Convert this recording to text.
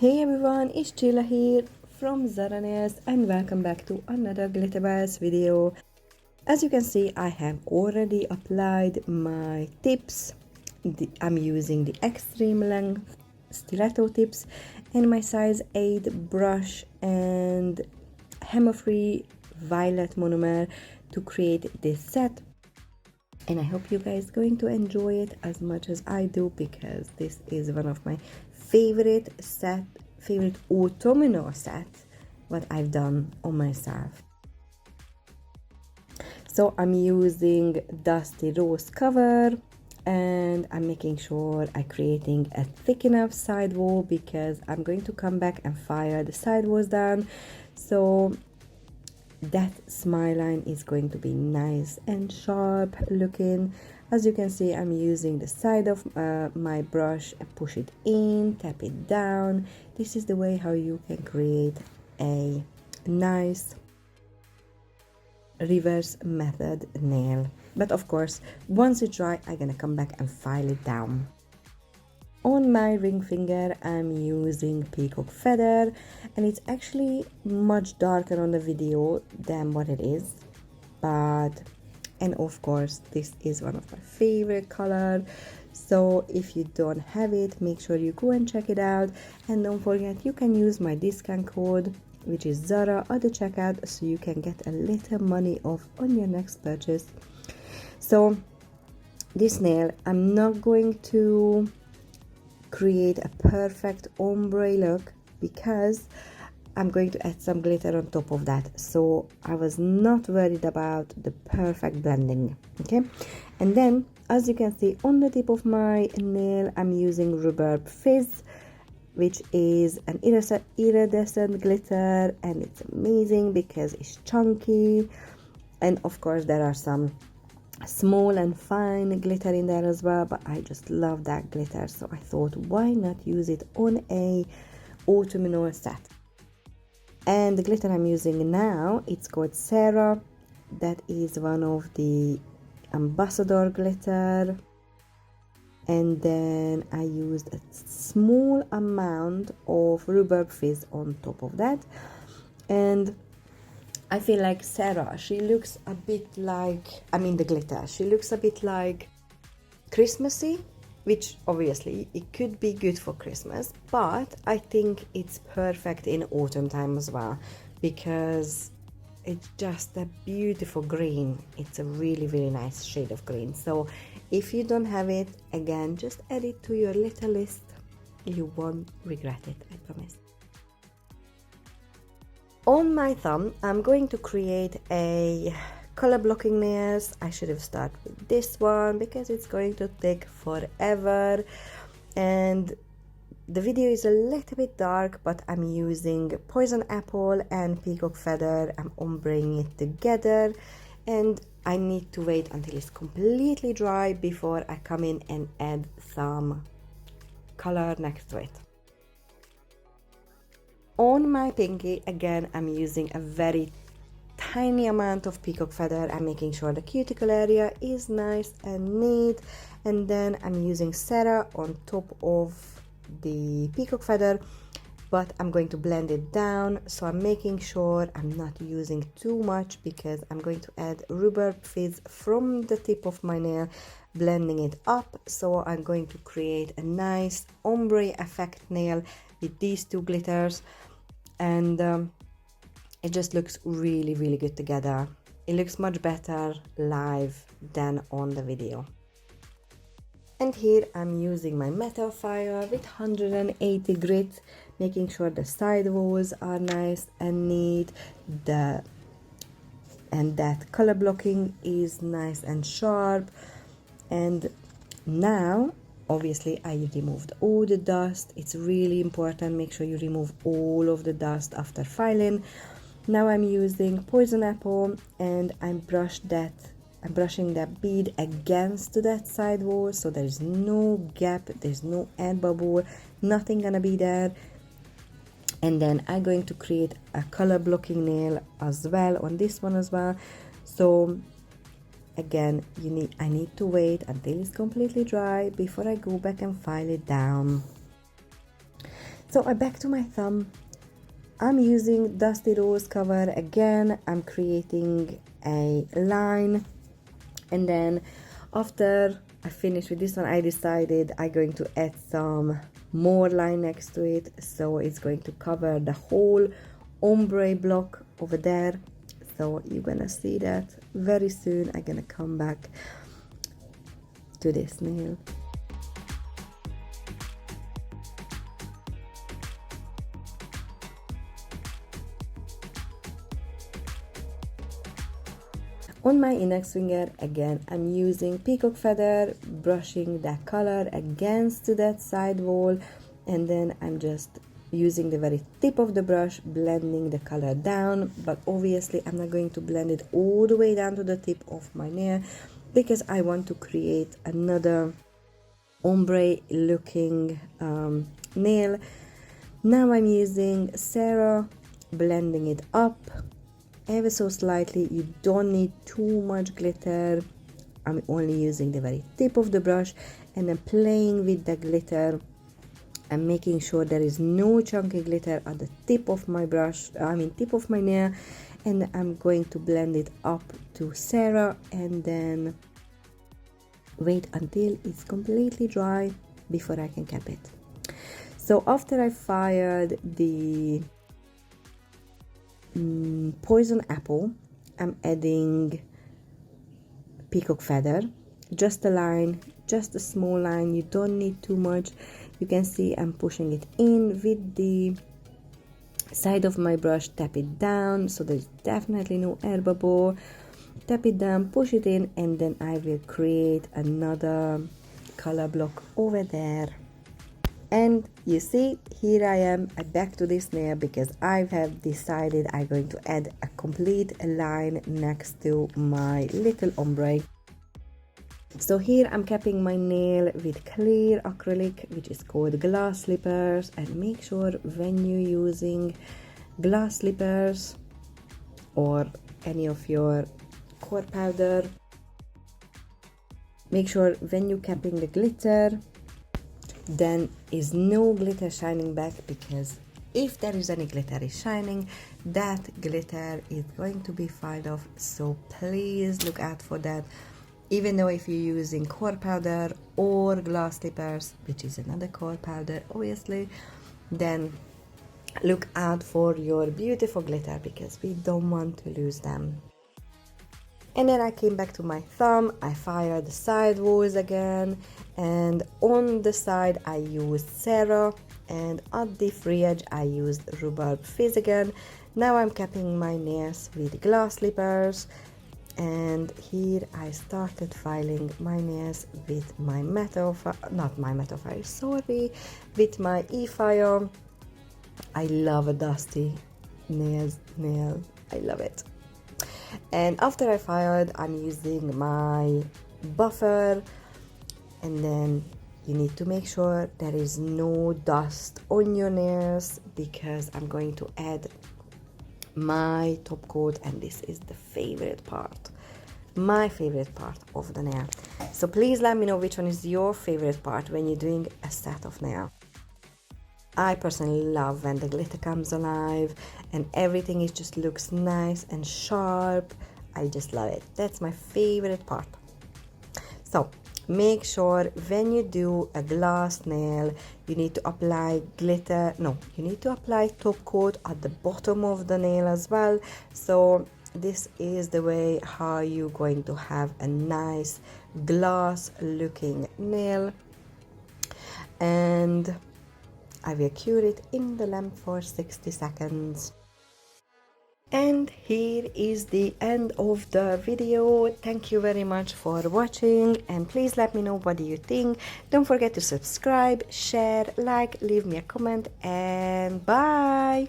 Hey everyone, it's Chilla here from Zara Nails and welcome back to another Glitterbels video. As you can see, I have already applied my tips. I'm using the extreme length stiletto tips and my size 8 brush and hammer-free violet monomer to create this set. And I hope you guys going to enjoy it as much as I do, because this is one of my favorite autumnal sets what I've done on myself. So I'm using dusty rose cover and I'm making sure I'm creating a thick enough sidewall, because I'm going to come back and fire the sidewalls down. So that smile line is going to be nice and sharp looking. As you can see, I'm using the side of my brush and push it in, tap it down. This is the way how you can create a nice reverse method nail. But of course, once it's dry, I'm gonna come back and file it down. On my ring finger, I'm using peacock feather, and it's actually much darker on the video than what it is, and of course this is one of my favorite color. So if you don't have it, make sure you go and check it out, and don't forget you can use my discount code, which is Zara, at the checkout, so you can get a little money off on your next purchase. So this nail, I'm not going to create a perfect ombre look because I'm going to add some glitter on top of that, so I was not worried about the perfect blending. Okay, and then as you can see on the tip of my nail, I'm using Rhubarb Fizz, which is an iridescent glitter, and it's amazing because it's chunky, and of course there are some small and fine glitter in there as well, but I just love that glitter, so I thought why not use it on a autumnal set. And the glitter I'm using now, it's called Sarah. That is one of the ambassador glitter, and then I used a small amount of Rhubarb Fizz on top of that. And I feel like Sarah, she looks a bit like, the glitter, she looks a bit like Christmassy, which obviously it could be good for Christmas, but I think it's perfect in autumn time as well, because it's just a beautiful green. It's a really nice shade of green. So if you don't have it, again, just add it to your little list. You won't regret it, I promise. On my thumb, I'm going to create a color blocking nails. I should have started with this one because it's going to take forever, and the video is a little bit dark, but I'm using poison apple and peacock feather. I'm ombreing it together, and I need to wait until it's completely dry before I come in and add some color next to it. On my pinky, again, I'm using a very tiny amount of peacock feather. I'm making sure the cuticle area is nice and neat, and then I'm using Sarah on top of the peacock feather, but I'm going to blend it down, so I'm making sure I'm not using too much because I'm going to add Rhubarb Fizz from the tip of my nail, blending it up. So I'm going to create a nice ombre effect nail with these two glitters, and it just looks really good together. It looks much better live than on the video. And here I'm using my metal fire with 180 grit, making sure the side walls are nice and neat, and that color blocking is nice and sharp. And now obviously I removed all the dust. It's really important, make sure you remove all of the dust after filing. Now I'm using poison apple, and I'm brushing that bead against that side wall, so there's no gap, there's no air bubble, nothing gonna be there. And then I'm going to create a color blocking nail as well on this one as well. So again, I need to wait until it's completely dry before I go back and file it down. So I'm back to my thumb. I'm using Dusty Rose cover again. I'm creating a line, and then after I finish with this one, I decided I'm going to add some more line next to it, so it's going to cover the whole ombre block over there. So you're gonna see that very soon. I'm gonna come back to this nail. On my index finger, again, I'm using peacock feather, brushing that color against that side wall, and then I'm just using the very tip of the brush, blending the color down. But obviously I'm not going to blend it all the way down to the tip of my nail, because I want to create another ombre looking nail. Now I'm using Sarah, blending it up ever so slightly. You don't need too much glitter. I'm only using the very tip of the brush and then playing with the glitter and making sure there is no chunky glitter at the tip of my brush, tip of my nail, and I'm going to blend it up to Sarah and then wait until it's completely dry before I can cap it. So after I fired the poison apple, I'm adding peacock feather, just a line, just a small line. You don't need too much. You can see I'm pushing it in with the side of my brush, tap it down so there's definitely no air bubble. Tap it down, push it in, and then I will create another color block over there. And you see, here I am back to this nail because I have decided I'm going to add a complete line next to my little ombre. So here I'm capping my nail with clear acrylic, which is called glass slippers. And make sure when you're using glass slippers or any of your core powder, make sure when you're capping the glitter, then is no glitter shining back, because if there is any glitter is shining, that glitter is going to be filed off. So please look out for that. Even though if you're using core powder or glass slippers, which is another core powder obviously, then look out for your beautiful glitter, because we don't want to lose them. And then I came back to my thumb, I fired the side walls again, and on the side I used Sarah, and at the free edge I used Rhubarb Fizz again. Now I'm capping my nails with glass slippers, and here I started filing my nails with my with my e-file. I love a dusty nail, I love it. And after I fired, I'm using my buffer, and then you need to make sure there is no dust on your nails, because I'm going to add my top coat, and this is the favorite part, my favorite part of the nail. So please let me know which one is your favorite part when you're doing a set of nail. I personally love when the glitter comes alive and everything just looks nice and sharp. I just love it. That's my favorite part. So make sure when you do a glass nail, you need to apply glitter. No, you need to apply top coat at the bottom of the nail as well. So this is the way how you're going to have a nice glass looking nail. And I will cure it in the lamp for 60 seconds. And here is the end of the video. Thank you very much for watching, and please let me know what do you think. Don't forget to subscribe, share, like, leave me a comment, and bye!